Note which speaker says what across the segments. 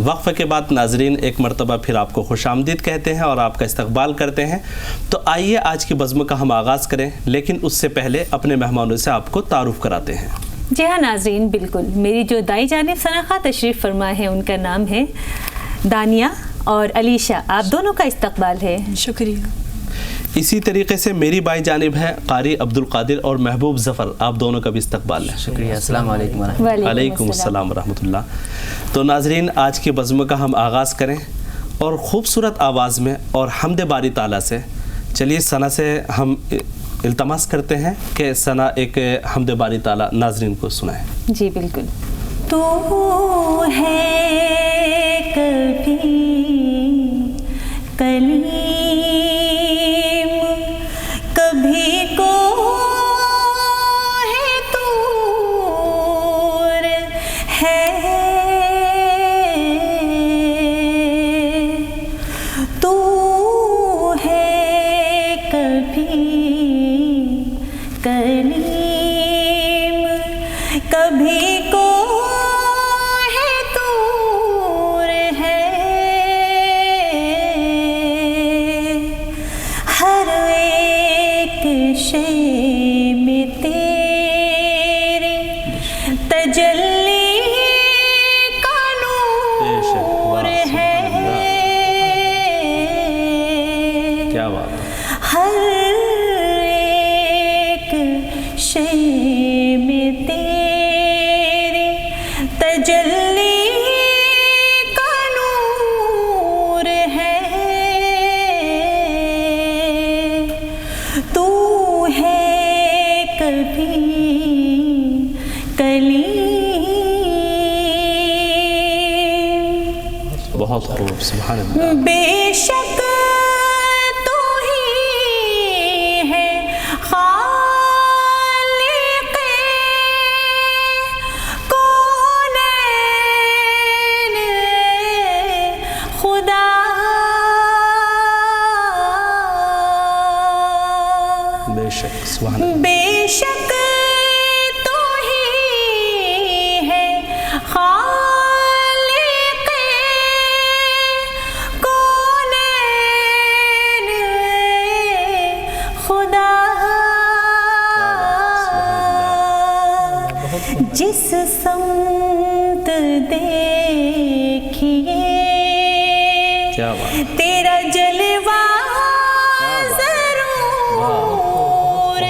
Speaker 1: وقفے کے بعد ناظرین ایک مرتبہ پھر آپ کو خوش آمدید کہتے ہیں اور آپ کا استقبال کرتے ہیں. تو آئیے آج کی بزم کا ہم آغاز کریں، لیکن اس سے پہلے اپنے مہمانوں سے آپ کو تعارف کراتے ہیں.
Speaker 2: جی ہاں ناظرین، بالکل میری جو دائیں جانب ثناء تشریف فرما ہے ان کا نام ہے دانیہ اور علیشہ. آپ دونوں کا استقبال ہے.
Speaker 3: شکریہ.
Speaker 1: اسی طریقے سے میری بائیں جانب ہے قاری عبدالقادر اور محبوب ظفر. آپ دونوں کا بھی استقبال ہے.
Speaker 4: شکریہ. السلام علیکم
Speaker 1: وعلیکم السلام ورحمۃ اللہ. تو ناظرین آج کی بزم کا ہم آغاز کریں اور خوبصورت آواز میں اور حمد باری تعالیٰ سے. چلیے ثنا سے ہم التماس کرتے ہیں کہ ثنا ایک حمد باری تعالیٰ ناظرین کو سنائیں.
Speaker 2: جی بالکل. تو ہے کبھی کلیم کبھی کو ہے دور ہے تو ہے کبھی کلیم کبھی کو
Speaker 1: بہت خوب. سبحان اللہ.
Speaker 2: بے شک تو ہی ہے خالق کونین خدا.
Speaker 1: بے شک. سبحان اللہ.
Speaker 2: بے شک تو ہی ہے جس سمت دیکھیے تیرا جلوہ ضرور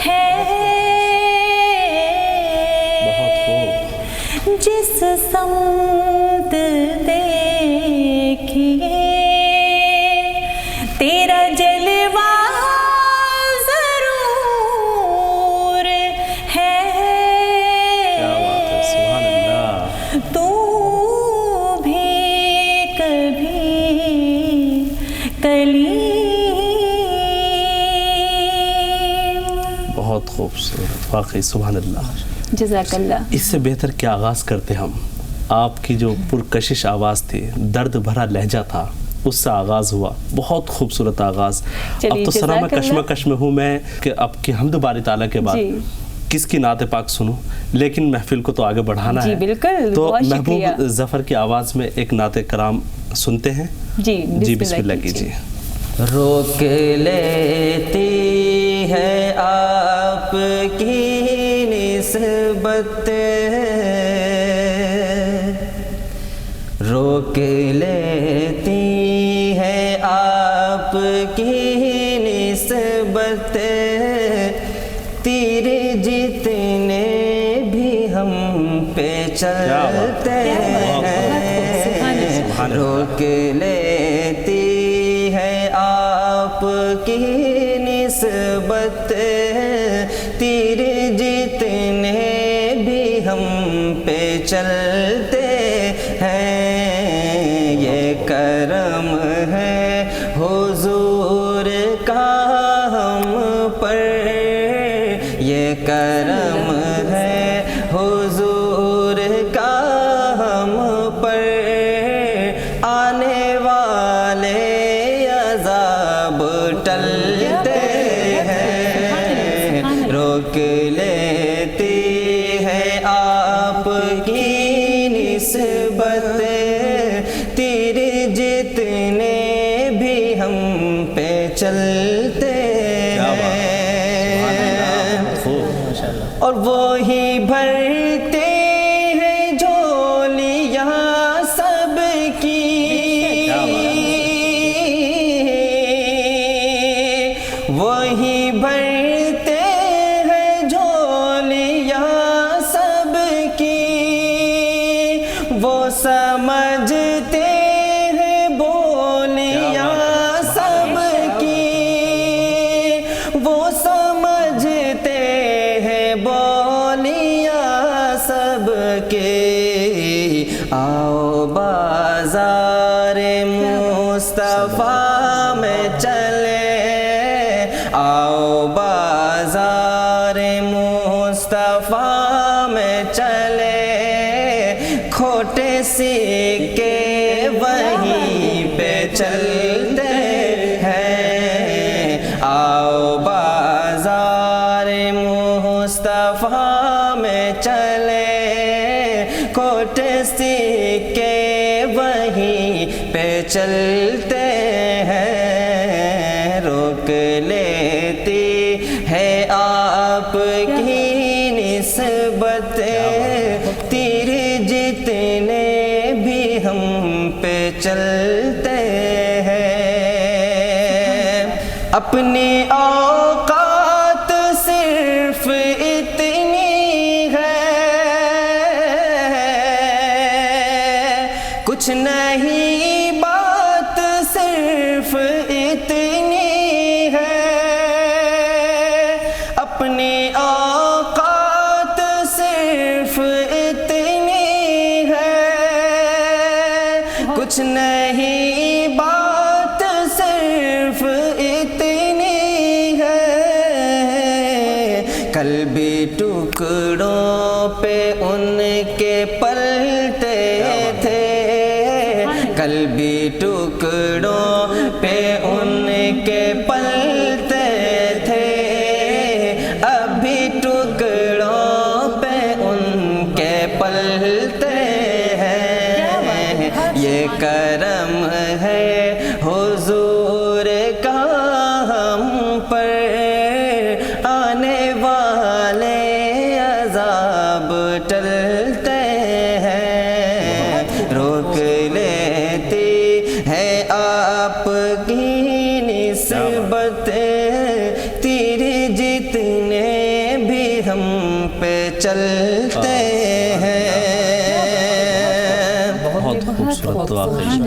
Speaker 2: ہے. جس سمت دیکھیے تیرا جلوہ
Speaker 1: خوبصورت. واقعی سبحان اللہ.
Speaker 2: جزاک اللہ.
Speaker 1: اس سے بہتر کیا آغاز کرتے ہم. آپ کی جو پرکشش آواز تھی، درد بھرا لہجہ تھا، اس سے آغاز ہوا. بہت خوبصورت آغاز. اب تو سنا میں کشمکش میں ہوں میں کہ اب کی حمد باری تعالیٰ کے بعد کس کی نعت پاک سنوں، لیکن محفل کو تو آگے بڑھانا ہے.
Speaker 2: بالکل.
Speaker 1: تو محبوب ظفر کی آواز میں ایک نعت کرام سنتے ہیں. جی بسم اللہ کیجیے.
Speaker 4: روک لیتی ہے آپ کی نسبت، روک لیتی ہے آپ کی نسبت، تیر جتنے بھی ہم پہ چلتے ہیں، روک لیتی آپ کی نسبت، تیر جتنے بھی ہم پہ چلتے ہیں، یہ کرم ہے حضور کا ہم پر، یہ کرم ہے حضور کا ہم پر، آنے والے ٹلتے ہیں، روک لیتی ہے آپ کی نسبت، وہی بھرتے ہیں جھولیاں سب کی، وہی بھرتے ہیں جھولیاں سب کی، وہ سمجھتے ہیں بولیاں سب کی، وہ سمجھتے ہیں بولیاں سب کے، آؤ بازار مصطفیٰ میں چلے، آؤ بازار مصطفیٰ میں چلے، کھوٹے سکے وہیں پہ چلتے ہیں، آؤ بازار مصطفیٰ میں چلے، کھوٹے سکے وہیں پہ چلتے ہیں، روک لیتی ہے آپ کی نسبت تیر جتنے بھی ہم پہ چلتے ہیں، اپنی اوقات صرف اتنی ہے، کچھ نہیں بات صرف اتنی ہے، اپنی اوقات صرف اتنی ہے، کچھ نہیں بات صرف اتنی ہے، کل بھی ٹکڑوں پہ ان کے پلتے تھے، کل بھی ٹکڑوں پہ ان کے پلتے تھے، اب بھی ٹکڑوں پہ ان کے پلتے ہیں، یہ کرم ہے حضور کا ہم پر، آنے والے عذاب ٹلتے ہیں، روک لیتی ہے آپ کی نسبت تیر جتنے بھی ہم پہ چلتے ہیں۔
Speaker 1: بہت خوبصورت واقعی،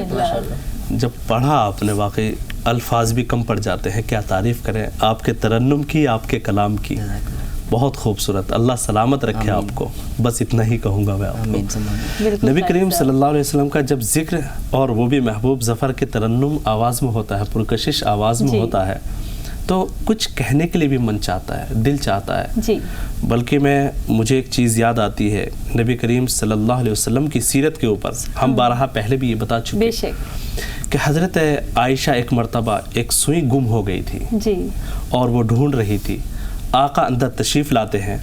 Speaker 1: جب پڑھا آپ نے واقعی الفاظ بھی کم پڑ جاتے ہیں، کیا تعریف کریں آپ کے ترنم کی، آپ کے کلام کی، بہت خوبصورت، اللہ سلامت رکھے آپ کو، بس اتنا ہی کہوں گا میں آپ کو۔ نبی کریم صلی اللہ علیہ وسلم کا جب ذکر، اور وہ بھی محبوب ظفر کے ترنم آواز میں ہوتا ہے، پرکشش آواز میں ہوتا ہے، تو کچھ کہنے کے لیے بھی من چاہتا ہے، دل چاہتا ہے، بلکہ مجھے ایک چیز یاد آتی ہے نبی کریم صلی اللہ علیہ وسلم کی سیرت کے اوپر، ہم بارہا پہلے بھی یہ بتا چکے کہ حضرت عائشہ ایک مرتبہ ایک سوئی گم ہو گئی تھی اور وہ ڈھونڈ رہی تھی، آقا اندر تشریف لاتے ہیں،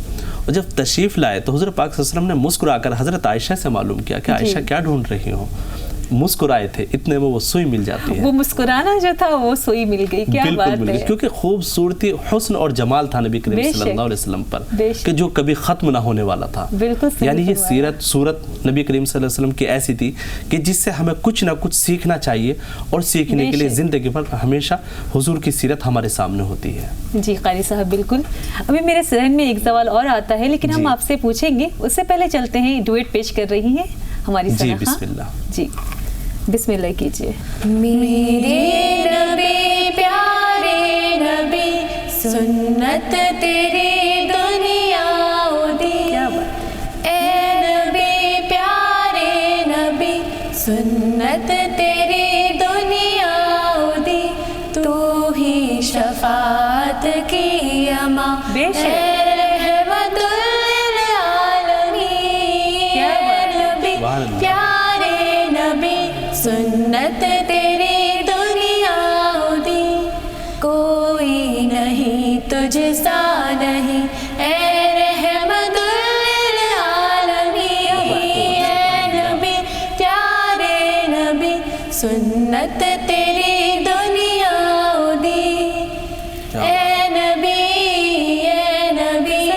Speaker 1: اور جب تشریف لائے تو حضرت پاک صلی اللہ علیہ وسلم نے مسکرا کر حضرت عائشہ سے معلوم کیا کہ عائشہ کیا ڈھونڈ رہی ہو، مسکرائے تھے، اتنے میں وہ سوئی مل جاتی ہے،
Speaker 2: وہ مسکرانا جو تھا وہ سوئی مل گئی، کیا بات ہے،
Speaker 1: کیونکہ خوبصورتی، حسن اور جمال تھا نبی کریم صلی اللہ علیہ وسلم پر کہ جو کبھی ختم نہ ہونے والا تھا، یعنی یہ صورت نبی کریم صلی اللہ علیہ وسلم کی ایسی تھی کہ جس سے ہمیں کچھ نہ کچھ سیکھنا چاہیے، اور سیکھنے کے لیے زندگی بھر ہمیشہ حضور کی سیرت ہمارے سامنے ہوتی ہے۔
Speaker 2: جی قاری صاحب بالکل، ابھی میرے ذہن میں ایک سوال اور آتا ہے لیکن ہم آپ سے پوچھیں گے، اس سے پہلے چلتے ہیں، ڈویٹ پیش کر رہی ہیں ہماری
Speaker 1: جی بسم اللہ،
Speaker 2: جی بسم اللہ کیجیے۔
Speaker 3: میرے نبی پیارے نبی سنت تیری دنیا دی، اے نبی پیارے نبی سنت تیری دنیا دی، تو ہی شفاعت کی اما، اے رحمت للعالمین، اے نبی پیارے نبی سنت تیری دنیا دی، کوئی نہیں تجھ سا نہیں، اے رحمت للعالمین، اے نبی پیارے نبی سنت تیری دنیا دی، اے نبی، اے نبی، اے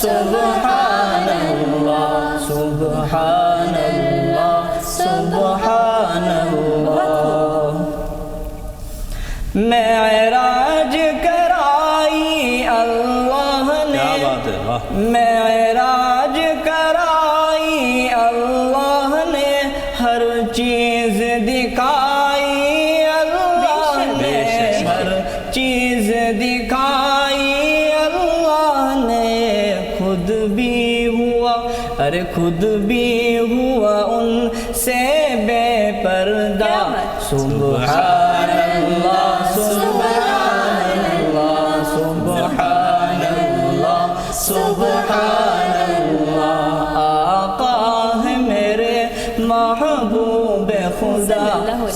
Speaker 4: سبحان اللہ سبحان اللہ سبحان اللہ معراج کرائی اللہ نے
Speaker 1: کیا بات ہے، واہ
Speaker 4: معراج کرائی اللہ نے ہر چیز دکھائی اللہ نے ہر چیز دکھائی اللہ نے خود بھی ہوا ارے خود بھی ہوا ان سے بے پردہ سبحان اللہ سبحان اللہ سبحان اللہ سبحان اللہ آقا ہے میرے محبوب خدا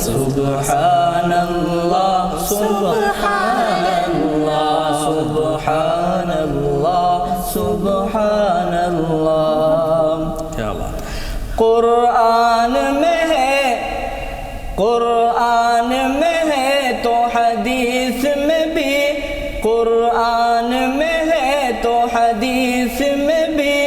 Speaker 4: سبحان اللہ سبحان اللہ سبحان اللہ سبحان اللہ
Speaker 1: کیا بات ہے۔
Speaker 4: قرآن میں ہے قرآن میں ہے تو حدیث میں بھی قرآن میں ہے تو حدیث میں بھی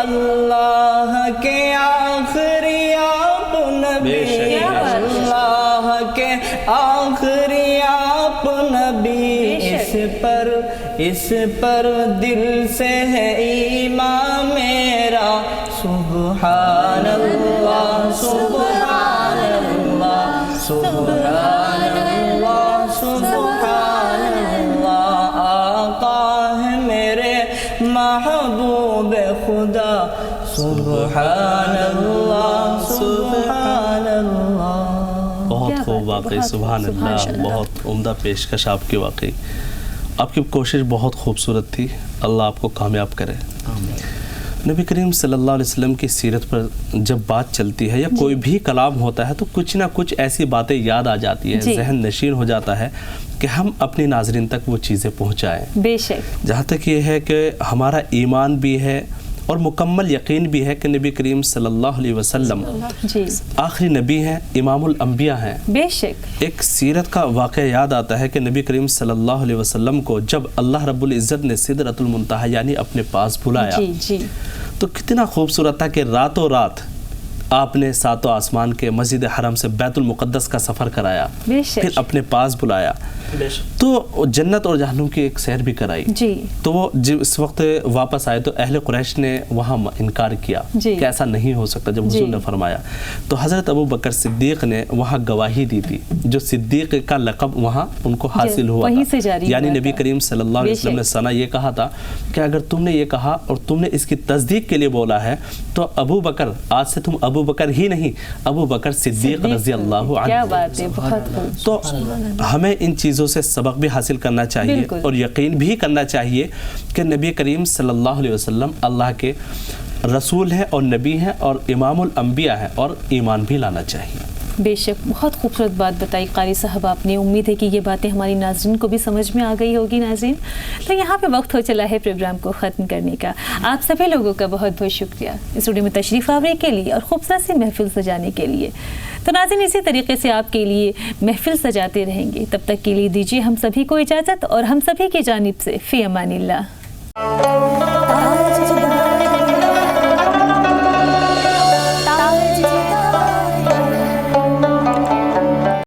Speaker 4: اللہ کے آخری آپ نبی اللہ کے آخری آپ نبی اس پر دل سے ہے ایمان میرا سبحان اللہ سبحان اللہ سبحان اللہ سبحان اللہ آقا ہے میرے محبوب خدا سبحان اللہ سبحان اللہ
Speaker 1: بہت خوب واقعی، سبحان اللہ، بہت عمدہ پیشکش آپ کی واقعی۔ آپ کی کوشش بہت خوبصورت تھی، اللہ آپ کو کامیاب کرے۔ نبی کریم صلی اللہ علیہ وسلم کی سیرت پر جب بات چلتی ہے یا کوئی بھی کلام ہوتا ہے تو کچھ نہ کچھ ایسی باتیں یاد آ جاتی ہیں، ذہن نشین ہو جاتا ہے کہ ہم اپنی ناظرین تک وہ چیزیں پہنچائیں۔
Speaker 2: بے شک،
Speaker 1: جہاں تک یہ ہے کہ ہمارا ایمان بھی ہے اور مکمل یقین بھی ہے کہ نبی کریم صلی اللہ علیہ وسلم
Speaker 2: جی
Speaker 1: آخری نبی ہیں، امام الانبیاء ہیں۔
Speaker 2: بے شک،
Speaker 1: ایک سیرت کا واقعہ یاد آتا ہے کہ نبی کریم صلی اللہ علیہ وسلم کو جب اللہ رب العزت نے سدرۃ المنتہا یعنی اپنے پاس بلایا
Speaker 2: جی جی
Speaker 1: تو کتنا خوبصورت تھا کہ راتوں رات آپ نے ساتوں آسمان کے مسجد حرم سے بیت المقدس کا سفر کرایا،
Speaker 2: بے شک،
Speaker 1: پھر اپنے پاس بلایا تو جنت اور جہنم کی ایک سیر بھی کرائی۔
Speaker 2: جی
Speaker 1: تو وہ جب اس وقت واپس آئے تو اہل قریش نے وہاں انکار کیا
Speaker 2: جی
Speaker 1: کہ ایسا نہیں ہو سکتا جب حضور نے فرمایا، تو حضرت ابو بکر صدیق نے وہاں گواہی دی تھی، جو صدیق کا لقب وہاں ان کو حاصل ہوا
Speaker 2: وہیں سے
Speaker 1: تھا،
Speaker 2: جاری
Speaker 1: یعنی
Speaker 2: ہوا
Speaker 1: نبی
Speaker 2: تھا۔
Speaker 1: کریم صلی اللہ علیہ وسلم نے ثنا یہ کہا تھا کہ اگر تم نے یہ کہا اور تم نے اس کی تصدیق کے لیے بولا ہے تو ابو بکر، آج سے تم ابو بکر ہی نہیں، ابو بکر صدیق رضی اللہ عنہ۔
Speaker 2: کیا بات ہے، بہت خوب۔
Speaker 1: تو ہمیں ان چیزوں سے سبق بھی حاصل کرنا چاہیے اور یقین بھی کرنا چاہیے کہ نبی کریم صلی اللہ علیہ وسلم اللہ کے رسول ہیں اور نبی ہیں اور امام الانبیاء ہیں، اور ایمان بھی لانا چاہیے۔
Speaker 2: بے شک، بہت خوبصورت بات بتائی قاری صاحب آپ نے۔ امید ہے کہ یہ باتیں ہماری ناظرین کو بھی سمجھ میں آ گئی ہوگی۔ ناظرین، تو یہاں پہ وقت ہو چلا ہے پروگرام کو ختم کرنے کا۔ آپ سبھی لوگوں کا بہت بہت شکریہ اسٹوڈیو میں تشریف آوری کے لیے اور خوبصورت سی محفل سجانے کے لیے۔ تو ناظرین، اسی طریقے سے آپ کے لیے محفل سجاتے رہیں گے، تب تک کے لیے دیجیے ہم سبھی کو اجازت، اور ہم سبھی کی جانب سے فی امان اللہ۔